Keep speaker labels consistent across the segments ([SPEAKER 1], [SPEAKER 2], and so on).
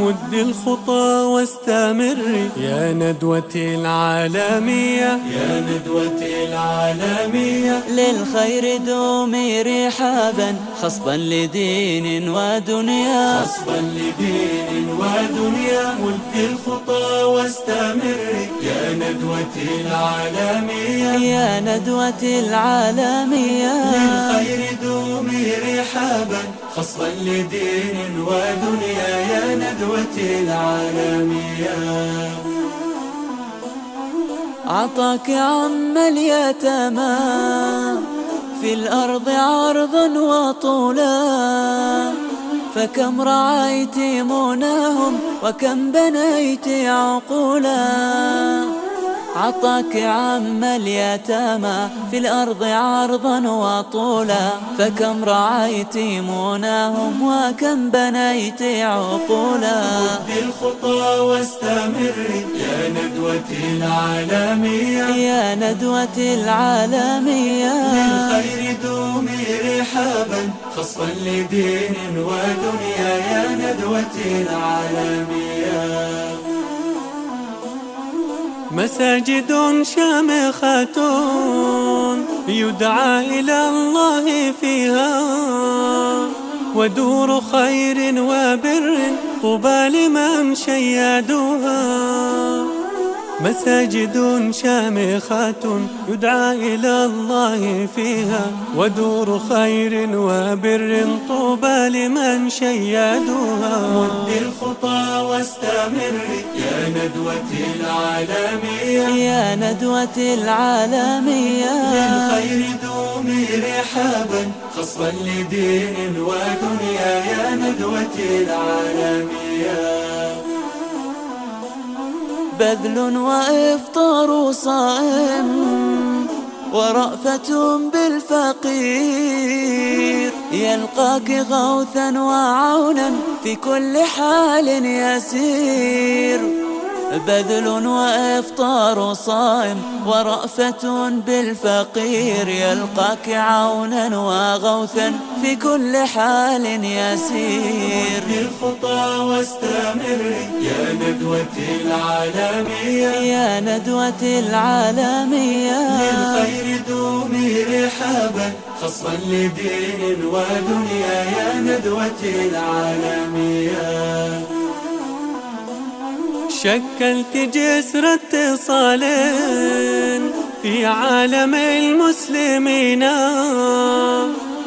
[SPEAKER 1] مد الخطى واستمري يا ندوة العالمية، يا ندوة العالمية.
[SPEAKER 2] للخير دومي رحابا خصبا لدين ودنيا،
[SPEAKER 1] خصبا لدين ودنيا. مد الخطى واستمري يا ندوة العالمية،
[SPEAKER 2] يا ندوة العالمية.
[SPEAKER 1] للخير دومي رحابا خصبا لدين ودنيا يا ندوة العالمية.
[SPEAKER 2] عطاك عم اليتامى في الأرض عرضا وطولا، فكم رعيت مناهم وكم بنيت عقولا. عطاك عم اليتامى في الأرض عرضا وطولا، فكم رعيت مناهم وكم بنيت عقولا.
[SPEAKER 1] مد الخطى واستمري يا ندوة العالمية،
[SPEAKER 2] يا ندوة العالمية.
[SPEAKER 1] للخير دومي رحابا خصبا لدين ودنيا يا ندوة العالمية. مساجد شامخة يدعى إلى الله فيها، ودور خير وبر طوبى لمن شيدوها. مساجد شامخة يدعى إلى الله فيها، ودور خير وبر طوبى لمن شيدوها. مد الخطى واستمري يا ندوة العالمية،
[SPEAKER 2] يا ندوة العالمية.
[SPEAKER 1] للخير دومي رحابا خصبا لدين ودنيا يا ندوة العالمية.
[SPEAKER 2] بذل وإفطار صائم ورأفة بالفقير، يلقاك غوثا وعونا في كل حال يسير. بذل وإفطار صائم ورأفة بالفقير، يلقاك عونا وغوثا في كل حال يسير.
[SPEAKER 1] بالخطى واستمري يا ندوة العالمية،
[SPEAKER 2] يا ندوة العالمية.
[SPEAKER 1] للخير دومي رحابا خصبا لدين ودنيا يا ندوة العالمية. شكلت جسر اتصال في عالم المسلمين،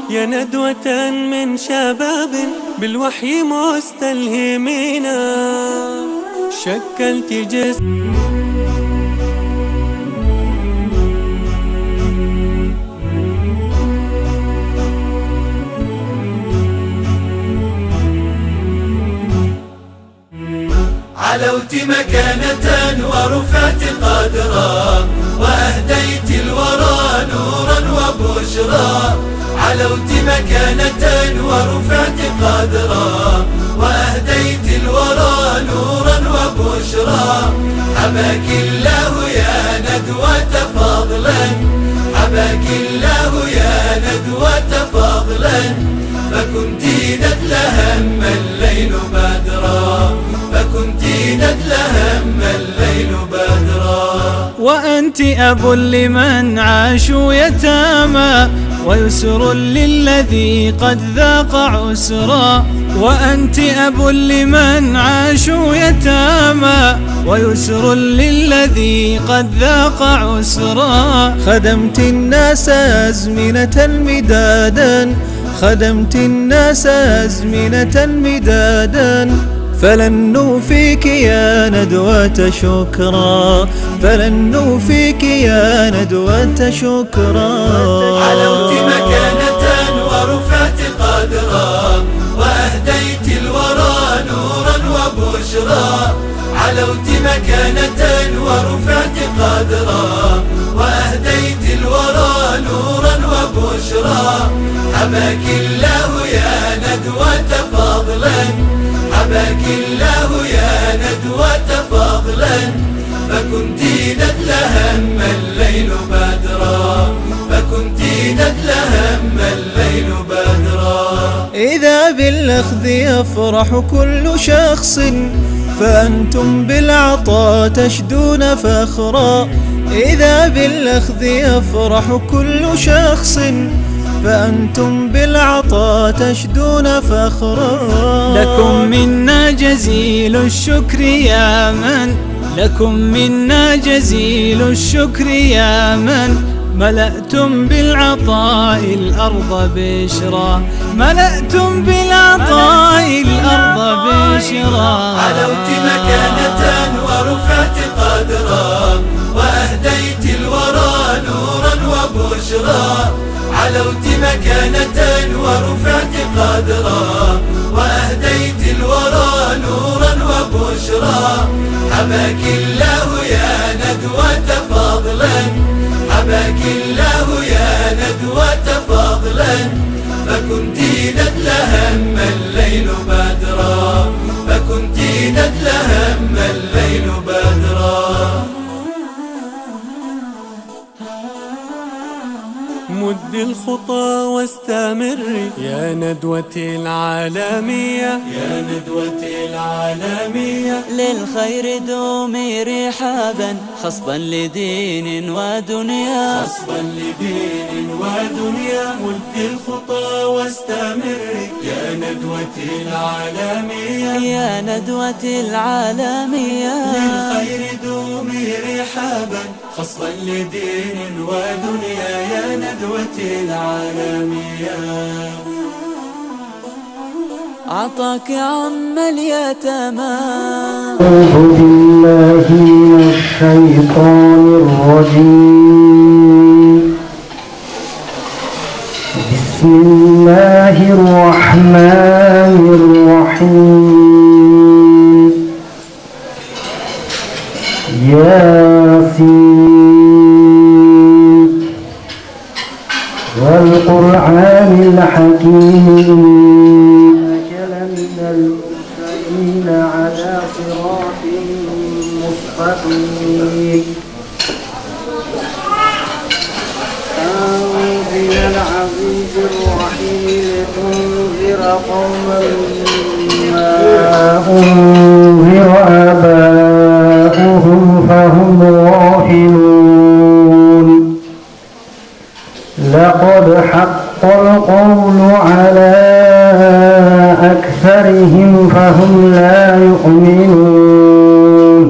[SPEAKER 1] يا ندوة من شباب بالوحي مستلهمين. شكلت جسر
[SPEAKER 3] علوت مكانة ورفعت قدرا، وأهديت الورى نورا وبشرا. علوت مكانة ورفعت قدرا، وأهديت الورى نورا وبشرا. حباك الله يا ندوة فضلا، حباك الله يا ندوة فضلا. فكنت ندل هم الليل بدرا، فكنت ندل هم الليل بدرا.
[SPEAKER 4] وأنت أب لمن عاشوا يتامى، ويسر للذي قد ذاق عسرا. وأنت أب لمن عاشوا يتامى، ويسر للذي قد ذاق عسرا.
[SPEAKER 5] خدمت الناس أزمنة مدادا، خدمت الناس أزمنة مدادا. فلن نوفيك يا ندوة شكرا، فلن نوفيك يا ندوة شكرا.
[SPEAKER 3] علوت مكانة ورفعت قدرا، وأهديت الورى نورا وبشرا. علوت مكانة ورفعت قدرا، وأهديت الورى نورا وبشرا. حباك الله يا ندوة فضلا، حباك الله يا ندوة فضلا. فكنت ندل هم الليل بدرا، فكنت ندل هم الليل بدرا.
[SPEAKER 5] إذا بالأخذ يفرح كل شخص فأنتم بالعطاء تشدون فخرا. إذا بالأخذ يفرح كل شخص فأنتم بالعطاء تشدون فخرا.
[SPEAKER 4] لكم منا جزيل الشكر يا من، لكم منا جزيل الشكر يا من ملأتم بالعطاء الأرض بشرا، ملأتم بالعطاء الأرض بشرا.
[SPEAKER 3] علوت مكانة ورفعت قدرا وأهديت الورى نورا وبشرا. علوت مكانة ورفعت قدرا وأهديت الورى نورا وبشرا. حباك الله يا ندوة فضلا، حباك الله يا ندوة فضلا. فكنت ندل هم الليل بدرا، فكنت ندل هم الليل بدرا.
[SPEAKER 1] مد الخطى واستمري يا ندوة العالمية، يا ندوة العالمية.
[SPEAKER 2] للخير دومي رحابا خصبا لدين ودنيا،
[SPEAKER 1] خصبا لدين ودنيا. مد الخطى واستمري يا ندوة العالمية،
[SPEAKER 2] يا ندوة العالمية.
[SPEAKER 1] للخير دومي رحابا خصبا لدين ودنيا يا ندوة العالمية.
[SPEAKER 2] عطاك عم اليتامى.
[SPEAKER 6] أعوذ بالله من الشيطان الرجيم. بسم الله الرحمن الرحيم. ياسين والقرآن الحكيم إنك لمن المرسلين على صراط مستقيم. تنزيل العزيز الرحيم لتنذر قوما ما أنذر آباؤهم فهم غافلون. لقد حق القول على أكثرهم فهم لا يؤمنون.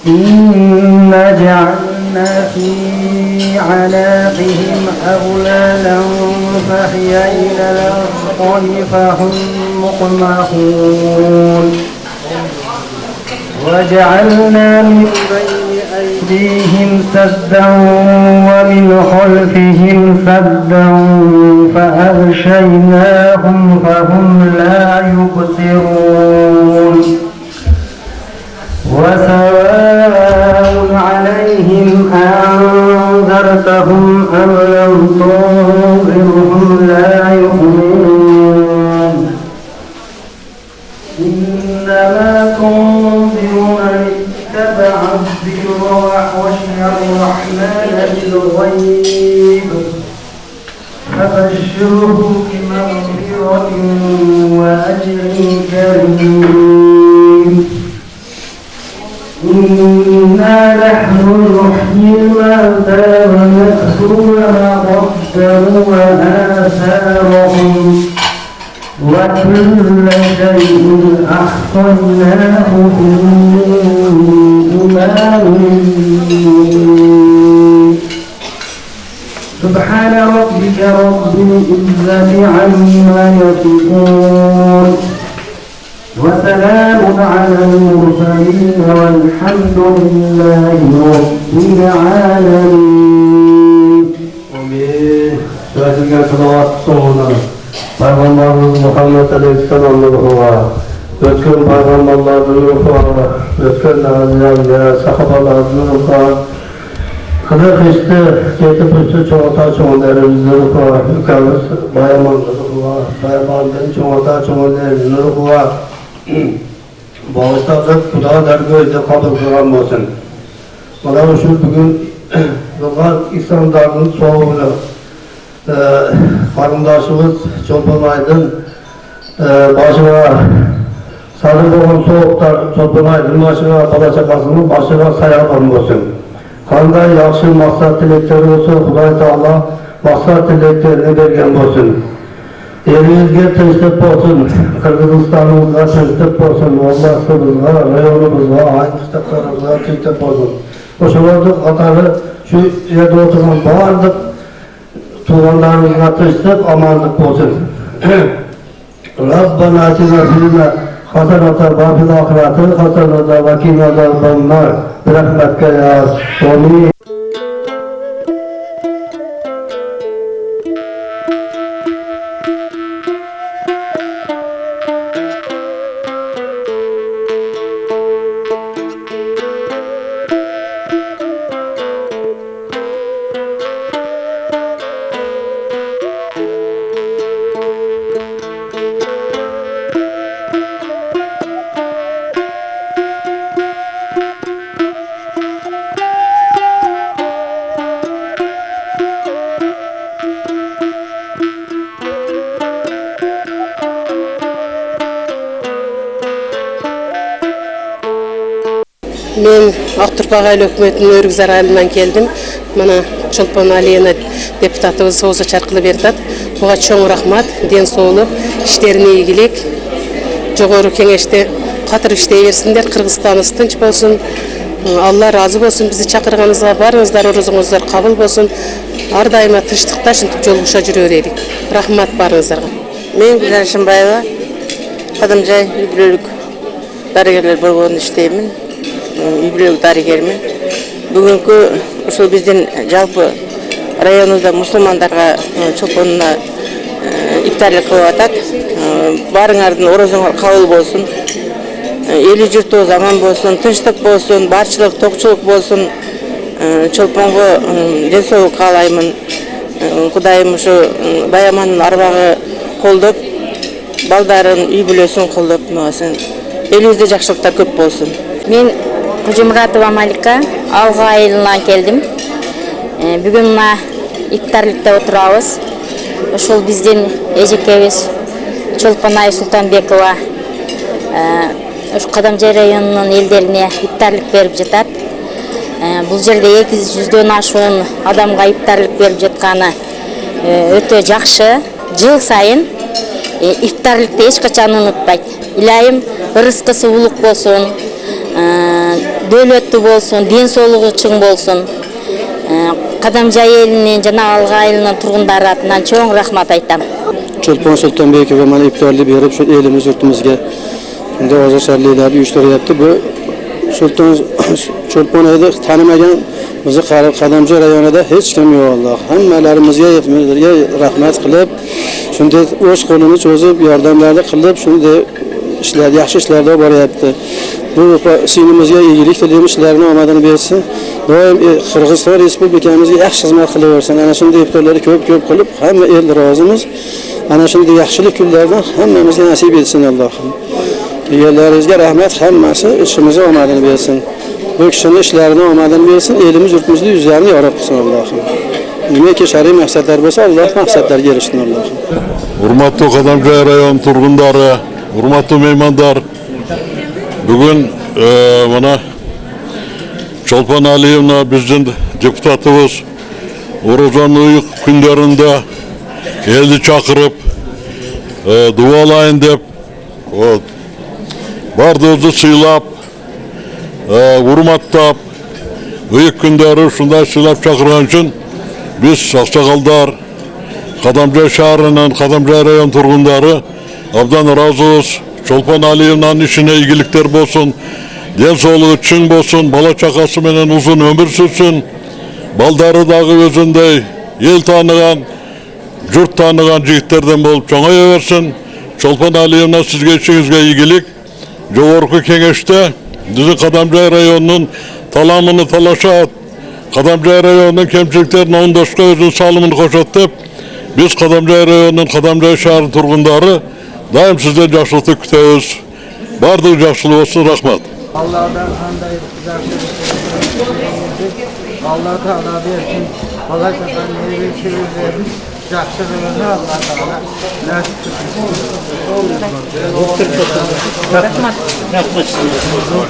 [SPEAKER 6] إنا جعلنا في أعناقهم أغلالا فهي إلى الأذقان فهم مقمحون. وجعلنا من بين أيديهم سدا ومن خلفهم سدا فأغشيناهم فهم لا يبصرون. وسواء عليهم أنذرتهم أم لم تنذرهم لا يؤمنون. إنما تنذر من اتبع الذكر وخشي الرحمن بالغيب فبشره بمغفرة وأجر كريم. إنا نحن نحيي الموتى ونكتب ما قدموا وآثارهم وكل شيء أحصيناه في إمام مبين. سبحان ربك رب العزة عما يصفون وسلام على المرسلين والحمد لله رب العالمين. Peygamberimiz Muhammed Aleyhisselam'ın ruhu, bütün peygamberlerin ruhu, bütün nazilerle, sahabaların ruhu, kılık işte, yetip üstü çoğuta çoğunlarımızın ruhu, ülkemiz bayamanın ruhu, bayamanın çoğuta çoğunlarımızın ruhu, bağışladık, Kuda dergöyde kabul kılan olsun. Bana şu bugün İslam dağının soğuğunu, Karındaşımız Çolpan Aydın başına sarı boğun soğukta Çolpan Aydın başına bala çakasının başına sayalan olsun. Kanday yaxşı maksat dilekleri olsun, Huday Teala maksat dileklerini bergen olsun. Elimizge tinçlik olsun, Kırgızistanımızga tinçlik olsun, Olmazsımızga, rayonumuzga, ayıntıklarımızga tinçlik olsun. Oşulardık atarı şu yerde oturan bağırdık, tuğanlarımızga tinçlik, amanlık olsun. Rabbana atina fil hasenatan ve fil ahireti hasenatan ve qina azaban-nar. Birahmetka ya Amin.
[SPEAKER 7] Men Ақтұрпақ айлы өкіметінің өргізар айылынан келдім. Мана Чолпан Алина депутатыбыз соғызы чарқылы бердат. Бұға чоң рахмат, ден соғылып, іштеріне егілек. Жоғыры кеңеште қатыр іштей берсіндер, Қырғызстанымыз тынч болсын. Алла разы болсын, бізді чақырғаныңызға барыңыздар, орызыңыздар қабыл болсын. Ардайыма тыныштықта шынтып жолғыша жүрер едік. Рахмат барыңыздарға.
[SPEAKER 8] Мен Гүлжан Шымбаева, Қадамжай үй-бүлөлүк дарыгерлер болгонун иштеймин. Үй-бүлөлүк дарыгермин. Бүгүнкү ушул биздин жалпы районубузда мусулмандарга чолпонуна иптарлык кылып атат. Барыңардын орозоңор кабыл болсун. Эли журтубуз аман болсун, тынчтык болсун, барчылык, токчулук болсун. Чолпонго ден соолук каалаймын. Кудайым ушу Баямандын арбагы колдоп, балдарын, үй-бүлөсүн колдоп, элибизде жакшылыктар көп болсун.
[SPEAKER 9] Мен Кужумуратова Малика, Алга айылынан келдим. Бүгүн мына иптарлыкта отурабыз. Ошол биздин эжекебиз Чолпонай Султанбекова Кадамжай районунун элдерине иптарлык берип жатат. Бул жерде 200дөн ашуун адамга иптарлык берип жатканы өтө жакшы. Жыл сайын иптарлыкты эч качан унутпайт. Илайым ырыскысы улук болсун, дөөлөттүү болсун, ден соолугу чың болсун. Кадамжай элинин жана Алга айылынын тургундары атынан чоң рахмат айтам.
[SPEAKER 10] Чолпон Султанбекова мана иптарлы берип, şu elimiz yurtumuzga unda ozaşarlıklar uyushtiryapti. Bu Çolpon ayda tanımagan bizi Qadamjay rayonida hech kim yo'q Alloh. Hammalarimizga yetmalarga rahmat qilib, shunday o'z qo'lini cho'zib, yordamlarni qilib, shunday ishlar, yaxshi ishlarda boryapti. Bu sinimizga iyilik tilaymiz, ishlarni omadini bersin. Doim Qirg'iziston Respublikamizga yaxshi xizmat qilaversin. Ana shunday iftorlarni ko'p qilib, hamma el rozimiz. Ana shunday yaxshilik kunlardan hammamizga nasib etsin Allohim. Egallaringizga rahmat, hammasi ishimizga omadini bersin. Bu kishining ishlarini omadini bersin, elimiz yurtimizning yuzlarini yorug' qilsin Allohim. Nimaki shar'iy maqsadlar bo'lsa, Alloh maqsadlarga erishsin Allohim.
[SPEAKER 11] Hurmatli Qadamjay rayon turg'undari, hurmatli mehmonlar, bugun mana Çolpan Aliyevna bizning deputatımız Orozonluq kunlarında elni chaqirib duolayın deb bardığımızı sıylap, hurmatlap, büyük günleri şunday sıylap çakırgan için biz Saksakaldar, Qadamjay şahrının, Qadamjay rayon turgundары abdan razıyız. Çolpan Aliyevna'nın işine iyilikler bolsun, den soğuluğu çın bolsun, bala çakası menen uzun ömür sürsün. Baldары dağı özündey, el tanıgan, jurt tanıgan jigitlerden bolup çoğaya versin. Çolpan Aliyevna sizge işinizge iyilik. Жоғарғы кеңеште біздің Qadamjay районының таламыны талашат, Qadamjay районының кемшіліктерін оңдашқа өзінің салымын қошат деп, біз Qadamjay районының, Qadamjay шары тұрғындары дайым сізден жақсылықты күтеміз. Бардығы жақсылық olsun, рахмат.
[SPEAKER 12] Allah'dan қандай жақсылық Allah'tan versin. Allah şakan Yaxşılığını Allah Teala nasip etsin.